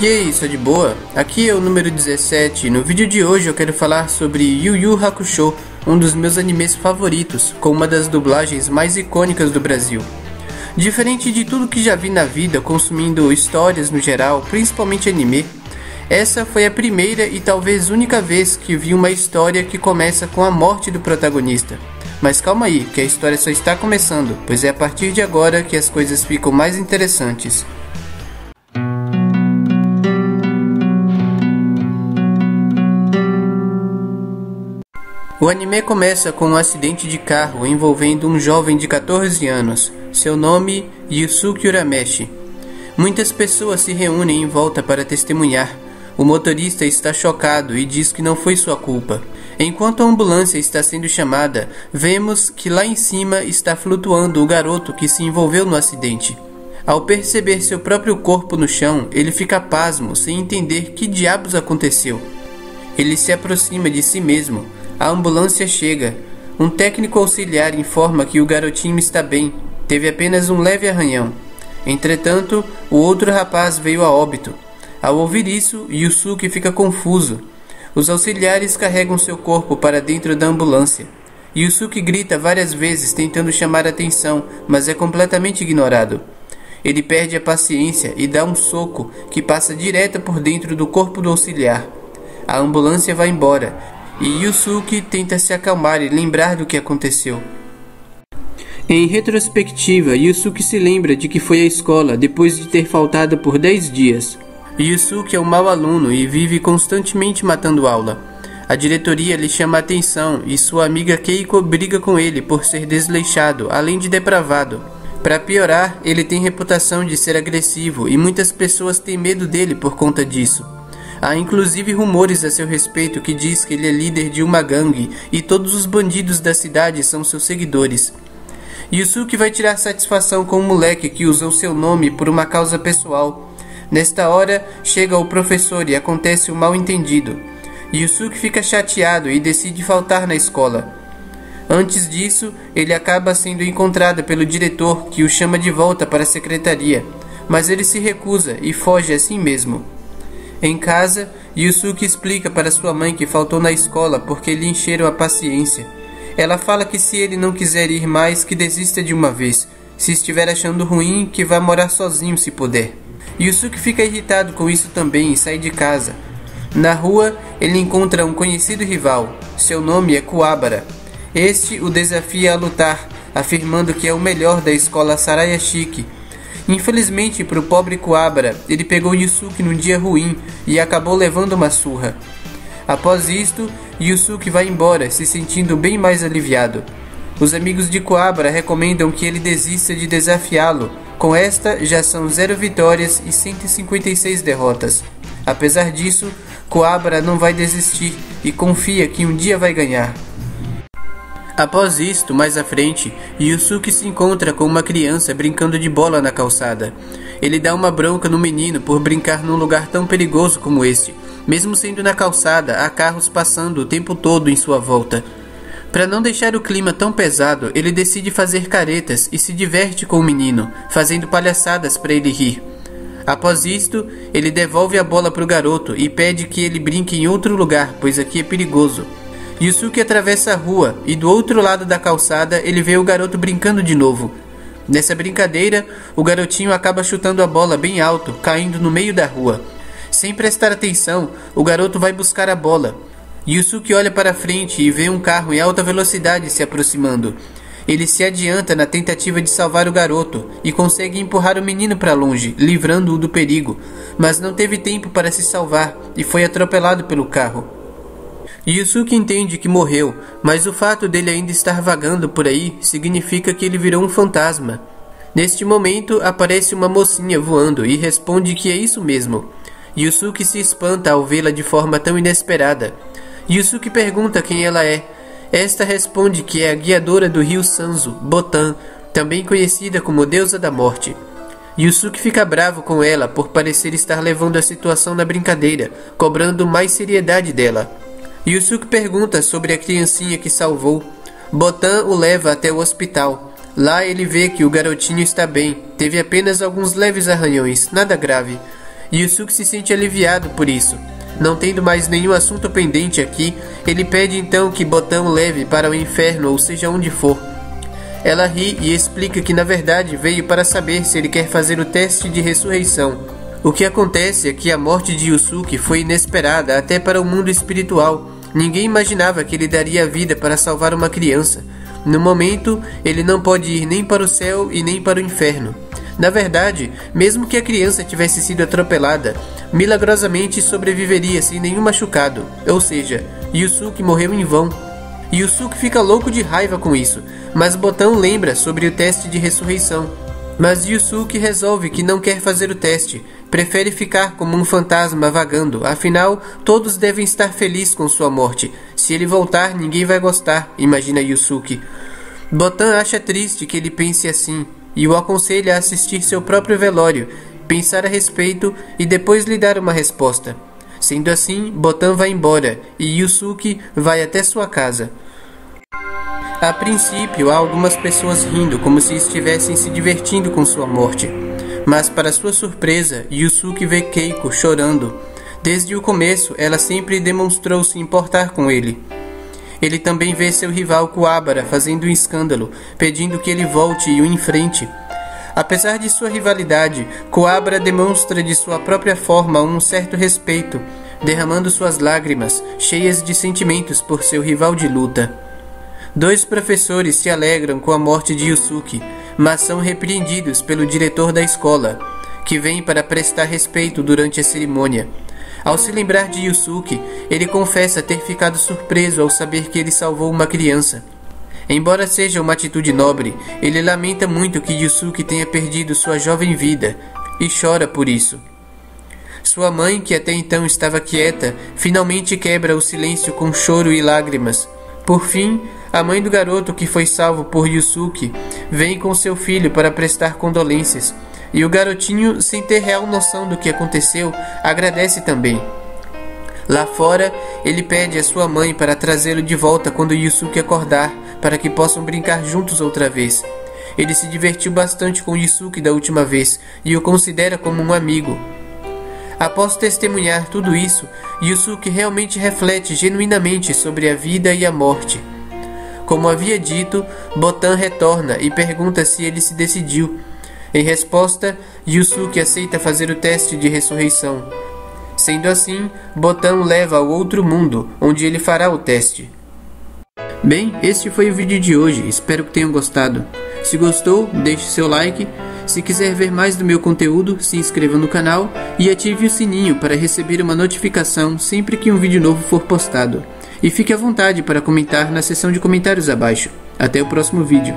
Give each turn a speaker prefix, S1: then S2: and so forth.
S1: E aí, isso é de boa? Aqui é o número 17 e no vídeo de hoje eu quero falar sobre Yu Yu Hakusho, um dos meus animes favoritos, com uma das dublagens mais icônicas do Brasil. Diferente de tudo que já vi na vida consumindo histórias no geral, principalmente anime, essa foi a primeira e talvez única vez que vi uma história que começa com a morte do protagonista. Mas calma aí, que a história só está começando, pois é a partir de agora que as coisas ficam mais interessantes. O anime começa com um acidente de carro envolvendo um jovem de 14 anos, seu nome Yusuke Urameshi. Muitas pessoas se reúnem em volta para testemunhar. O motorista está chocado e diz que não foi sua culpa. Enquanto a ambulância está sendo chamada, vemos que lá em cima está flutuando o garoto que se envolveu no acidente. Ao perceber seu próprio corpo no chão, ele fica pasmo, sem entender que diabos aconteceu. Ele se aproxima de si mesmo. A ambulância chega. Um técnico auxiliar informa que o garotinho está bem, teve apenas um leve arranhão. Entretanto, o outro rapaz veio a óbito. Ao ouvir isso, Yusuke fica confuso. Os auxiliares carregam seu corpo para dentro da ambulância. Yusuke grita várias vezes tentando chamar atenção, mas é completamente ignorado. Ele perde a paciência e dá um soco que passa direto por dentro do corpo do auxiliar. A ambulância vai embora. E Yusuke tenta se acalmar e lembrar do que aconteceu. Em retrospectiva, Yusuke se lembra de que foi à escola depois de ter faltado por 10 dias. Yusuke é um mau aluno e vive constantemente matando aula. A diretoria lhe chama a atenção e sua amiga Keiko briga com ele por ser desleixado, além de depravado. Para piorar, ele tem reputação de ser agressivo e muitas pessoas têm medo dele por conta disso. Há inclusive rumores a seu respeito que diz que ele é líder de uma gangue e todos os bandidos da cidade são seus seguidores. Yusuke vai tirar satisfação com o moleque que usou seu nome por uma causa pessoal. Nesta hora, chega o professor e acontece um mal-entendido. Yusuke fica chateado e decide faltar na escola. Antes disso, ele acaba sendo encontrado pelo diretor, que o chama de volta para a secretaria, mas ele se recusa e foge assim mesmo. Em casa, Yusuke explica para sua mãe que faltou na escola porque lhe encheram a paciência. Ela fala que se ele não quiser ir mais, que desista de uma vez. Se estiver achando ruim, que vá morar sozinho se puder. Yusuke fica irritado com isso também e sai de casa. Na rua, ele encontra um conhecido rival. Seu nome é Kuwabara. Este o desafia a lutar, afirmando que é o melhor da escola Sarayashiki. Infelizmente para o pobre Kuwabara, ele pegou Yusuke num dia ruim e acabou levando uma surra. Após isto, Yusuke vai embora, se sentindo bem mais aliviado. Os amigos de Kuwabara recomendam que ele desista de desafiá-lo. Com esta, já são 0 vitórias e 156 derrotas. Apesar disso, Kuwabara não vai desistir e confia que um dia vai ganhar. Após isto, mais à frente, Yusuke se encontra com uma criança brincando de bola na calçada. Ele dá uma bronca no menino por brincar num lugar tão perigoso como este. Mesmo sendo na calçada, há carros passando o tempo todo em sua volta. Para não deixar o clima tão pesado, ele decide fazer caretas e se diverte com o menino, fazendo palhaçadas para ele rir. Após isto, ele devolve a bola para o garoto e pede que ele brinque em outro lugar, pois aqui é perigoso. Yusuke atravessa a rua e do outro lado da calçada ele vê o garoto brincando de novo. Nessa brincadeira, o garotinho acaba chutando a bola bem alto, caindo no meio da rua. Sem prestar atenção, o garoto vai buscar a bola. Yusuke olha para frente e vê um carro em alta velocidade se aproximando. Ele se adianta na tentativa de salvar o garoto e consegue empurrar o menino para longe, livrando-o do perigo, mas não teve tempo para se salvar e foi atropelado pelo carro. Yusuke entende que morreu, mas o fato dele ainda estar vagando por aí significa que ele virou um fantasma. Neste momento, aparece uma mocinha voando e responde que é isso mesmo. Yusuke se espanta ao vê-la de forma tão inesperada. Yusuke pergunta quem ela é. Esta responde que é a guiadora do rio Sanzo, Botan, também conhecida como deusa da morte. Yusuke fica bravo com ela por parecer estar levando a situação na brincadeira, cobrando mais seriedade dela. Yusuke pergunta sobre a criancinha que salvou. Botan o leva até o hospital. Lá ele vê que o garotinho está bem, teve apenas alguns leves arranhões, nada grave. Yusuke se sente aliviado por isso. Não tendo mais nenhum assunto pendente aqui, ele pede então que Botan o leve para o inferno ou seja onde for. Ela ri e explica que na verdade veio para saber se ele quer fazer o teste de ressurreição. O que acontece é que a morte de Yusuke foi inesperada até para o mundo espiritual. Ninguém imaginava que ele daria a vida para salvar uma criança. No momento, ele não pode ir nem para o céu e nem para o inferno. Na verdade, mesmo que a criança tivesse sido atropelada, milagrosamente sobreviveria sem nenhum machucado. Ou seja, Yusuke morreu em vão. Yusuke fica louco de raiva com isso, mas Botan lembra sobre o teste de ressurreição. Mas Yusuke resolve que não quer fazer o teste, prefere ficar como um fantasma vagando, afinal, todos devem estar felizes com sua morte. Se ele voltar, ninguém vai gostar, imagina Yusuke. Botan acha triste que ele pense assim, e o aconselha a assistir seu próprio velório, pensar a respeito e depois lhe dar uma resposta. Sendo assim, Botan vai embora, e Yusuke vai até sua casa. A princípio, há algumas pessoas rindo como se estivessem se divertindo com sua morte. Mas para sua surpresa, Yusuke vê Keiko chorando. Desde o começo, ela sempre demonstrou se importar com ele. Ele também vê seu rival Kuwabara fazendo um escândalo, pedindo que ele volte e o enfrente. Apesar de sua rivalidade, Kuwabara demonstra de sua própria forma um certo respeito, derramando suas lágrimas, cheias de sentimentos por seu rival de luta. Dois professores se alegram com a morte de Yusuke, mas são repreendidos pelo diretor da escola, que vem para prestar respeito durante a cerimônia. Ao se lembrar de Yusuke, ele confessa ter ficado surpreso ao saber que ele salvou uma criança. Embora seja uma atitude nobre, ele lamenta muito que Yusuke tenha perdido sua jovem vida e chora por isso. Sua mãe, que até então estava quieta, finalmente quebra o silêncio com choro e lágrimas. Por fim, a mãe do garoto que foi salvo por Yusuke vem com seu filho para prestar condolências, e o garotinho, sem ter real noção do que aconteceu, agradece também. Lá fora, ele pede a sua mãe para trazê-lo de volta quando Yusuke acordar, para que possam brincar juntos outra vez. Ele se divertiu bastante com Yusuke da última vez e o considera como um amigo. Após testemunhar tudo isso, Yusuke realmente reflete genuinamente sobre a vida e a morte. Como havia dito, Botan retorna e pergunta se ele se decidiu. Em resposta, Yusuke aceita fazer o teste de ressurreição. Sendo assim, Botan o leva ao outro mundo, onde ele fará o teste. Bem, este foi o vídeo de hoje, espero que tenham gostado. Se gostou, deixe seu like. Se quiser ver mais do meu conteúdo, se inscreva no canal e ative o sininho para receber uma notificação sempre que um vídeo novo for postado. E fique à vontade para comentar na seção de comentários abaixo. Até o próximo vídeo.